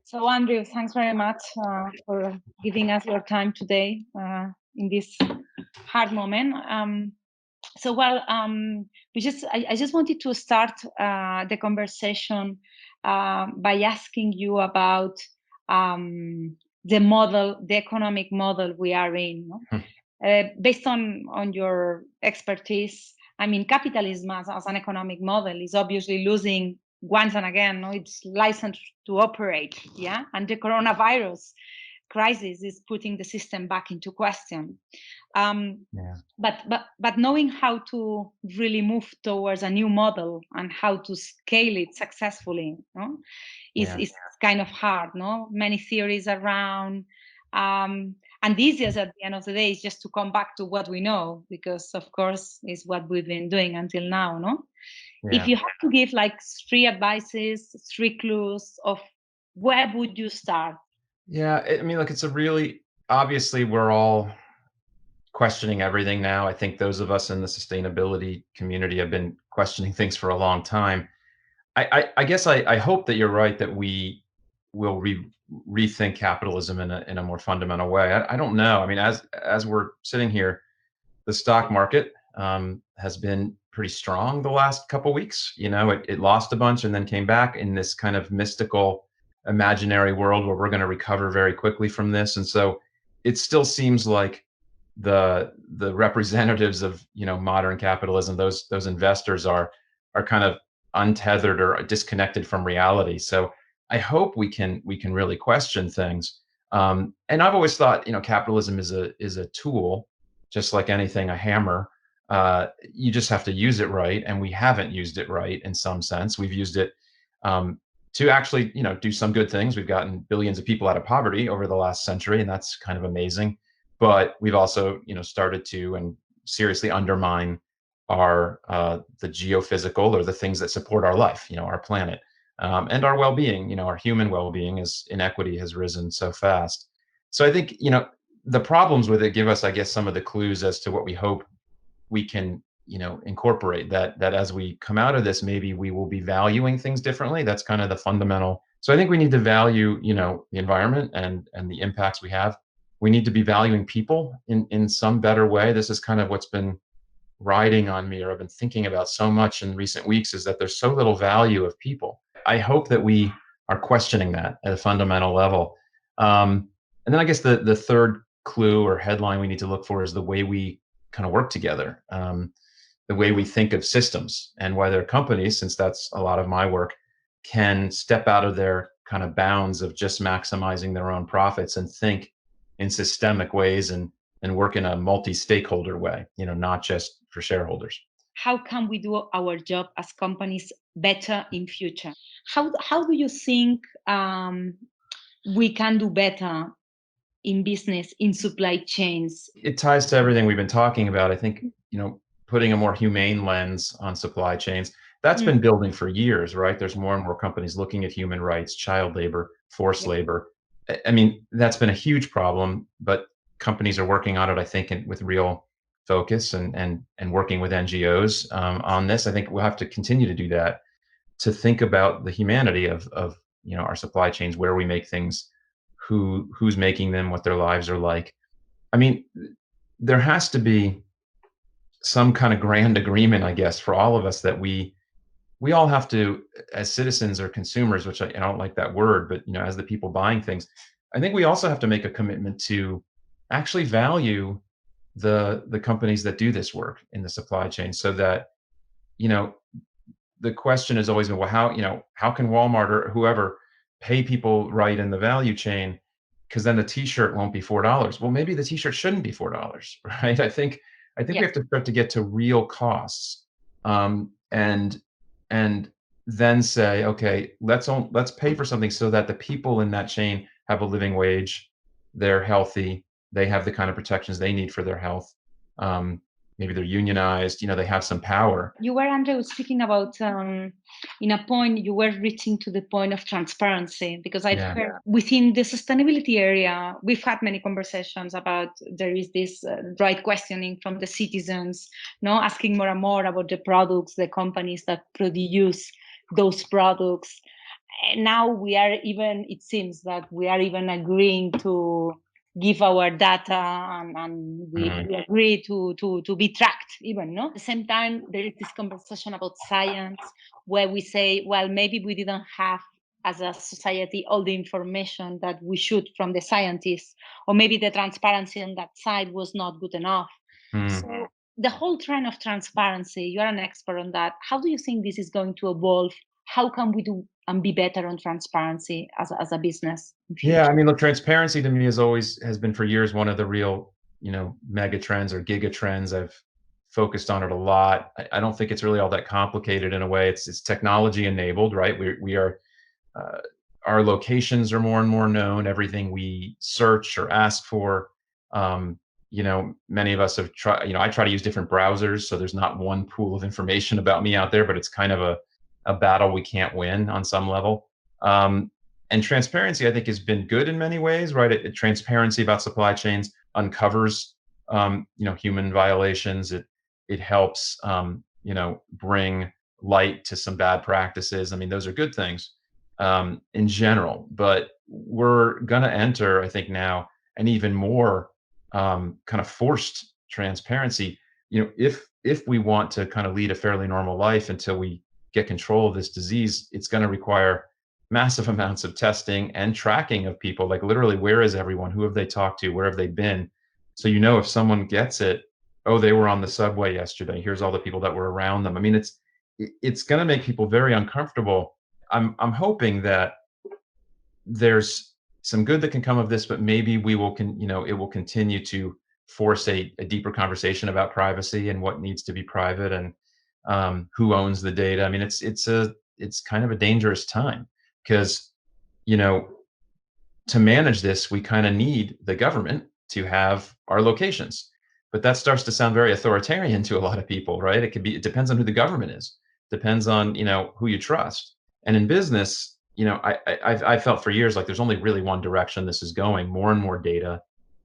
So, Andrew, thanks very much for giving us your time today in this hard moment. I just wanted to start the conversation by asking you about the economic model we are in. Based on your expertise, I mean, capitalism as an economic model is obviously losing once and again, its license to operate, yeah? And the coronavirus crisis is putting the system back into question. But knowing how to really move towards a new model and how to scale it successfully is kind of hard, no? Many theories around. And the easiest at the end of the day is just to come back to what we know, because of course is what we've been doing until now, no? Yeah. If you have to give like 3 advices, 3 clues of where would you start? Yeah, I mean, look, it's a really, obviously we're all questioning everything now. I think those of us in the sustainability community have been questioning things for a long time. I guess I hope that you're right, that we will rethink capitalism in a more fundamental way. I don't know. I mean, as we're sitting here, the stock market has been pretty strong the last couple weeks. It lost a bunch and then came back in this kind of mystical, imaginary world where we're going to recover very quickly from this. And so it still seems like the representatives of modern capitalism, those investors are kind of untethered or disconnected from reality. So I hope we can really question things. And I've always thought, capitalism is a tool, just like anything, a hammer. You just have to use it right, and we haven't used it right in some sense. We've used it to actually, do some good things. We've gotten billions of people out of poverty over the last century, and that's kind of amazing. But we've also, started to and seriously undermine our the geophysical, or the things that support our life, our planet, and our well-being. Our human well-being, as inequity has risen so fast. So I think the problems with it give us, I guess, some of the clues as to what we hope we can incorporate. That as we come out of this, maybe we will be valuing things differently. That's kind of the fundamental. So I think we need to value the environment and the impacts we have. We need to be valuing people in some better way. This is kind of what's been riding on me, or I've been thinking about so much in recent weeks, is that there's so little value of people. I hope that we are questioning that at a fundamental level. And then I guess the third clue or headline we need to look for is the way we kind of work together, the way we think of systems, and whether companies, since that's a lot of my work, can step out of their kind of bounds of just maximizing their own profits and think in systemic ways and work in a multi-stakeholder way, not just for shareholders. How can we do our job as companies better in future? How do you think we can do better in business, in supply chains? It ties to everything we've been talking about. I think, putting a more humane lens on supply chains, that's been building for years, right? There's more and more companies looking at human rights, child labor, forced labor. I mean, that's been a huge problem, but companies are working on it, I think, with real focus and working with NGOs on this. I think we'll have to continue to do that, to think about the humanity of our supply chains, where we make things, who's making them, what their lives are like. I mean, there has to be some kind of grand agreement, I guess, for all of us, that we all have to, as citizens or consumers, which I don't like that word, but as the people buying things, I think we also have to make a commitment to actually value the companies that do this work in the supply chain, so that the question has always been, well, how can Walmart or whoever pay people right in the value chain, because then the t-shirt won't be $4. Well, maybe the t-shirt shouldn't be $4, right? I think we have to start to get to real costs, and then say, okay, let's pay for something so that the people in that chain have a living wage, they're healthy, they have the kind of protections they need for their health, maybe they're unionized, they have some power. You were, Andrew, speaking about in a point you were reaching to the point of transparency, because I've Yeah. heard within the sustainability area, we've had many conversations about there is this right questioning from the citizens, no, asking more and more about the products, the companies that produce those products. And now we are even, it seems that we are even agreeing to give our data, and we agree to be tracked even, no? At the same time, there is this conversation about science where we say, well, maybe we didn't have as a society all the information that we should from the scientists, or maybe the transparency on that side was not good enough. Mm. So the whole trend of transparency, you're an expert on that. How do you think this is going to evolve? How can we do and be better on transparency as a business in Yeah, future? I mean, look, transparency to me has been for years one of the real, mega trends or giga trends. I've focused on it a lot. I don't think it's really all that complicated in a way. It's technology enabled, right? We are uh, our locations are more and more known. Everything we search or ask for, many of us have tried. I try to use different browsers, so there's not one pool of information about me out there, but it's kind of a battle we can't win on some level. And transparency, I think, has been good in many ways, right? Transparency about supply chains uncovers, human violations. It helps, bring light to some bad practices. I mean, those are good things in general. But we're going to enter, I think, now an even more kind of forced transparency. If we want to kind of lead a fairly normal life until we get control of this disease, it's going to require massive amounts of testing and tracking of people. Like literally, where is everyone? Who have they talked to? Where have they been? So if someone gets it, oh, they were on the subway yesterday. Here's all the people that were around them. I mean, it's going to make people very uncomfortable. I'm hoping that there's some good that can come of this, but maybe it will continue to force a deeper conversation about privacy and what needs to be private, and who owns the data. I mean, it's kind of a dangerous time because you know to manage this, we kind of need the government to have our locations. But that starts to sound very authoritarian to a lot of people, right? It depends on who the government is, depends on, who you trust. And in business, I've felt for years like there's only really one direction this is going, more and more data.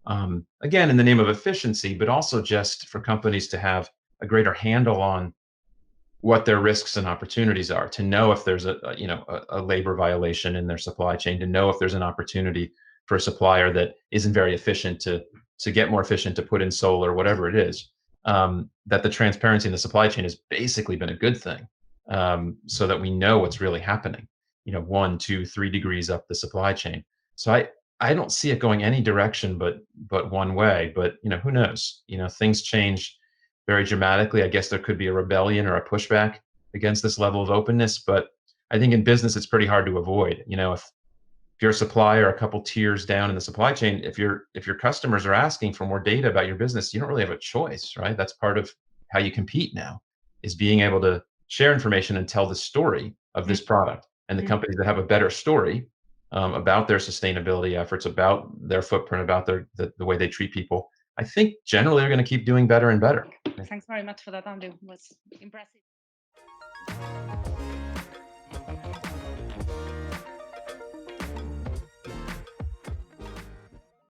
Again, in the name of efficiency, but also just for companies to have a greater handle on what their risks and opportunities are, to know if there's a labor violation in their supply chain, to know if there's an opportunity for a supplier that isn't very efficient to get more efficient, to put in solar, whatever it is. That the transparency in the supply chain has basically been a good thing, so that we know what's really happening, 1, 2, 3 degrees up the supply chain. So I don't see it going any direction but one way. But who knows? Things change very dramatically. I guess there could be a rebellion or a pushback against this level of openness. But I think in business, it's pretty hard to avoid. If you're a supplier a couple tiers down in the supply chain, if your customers are asking for more data about your business, you don't really have a choice, right? That's part of how you compete now, is being able to share information and tell the story of this product. And the companies that have a better story about their sustainability efforts, about their footprint, about the way they treat people, I think generally they're going to keep doing better and better. Thanks very much for that, Andrew. It was impressive.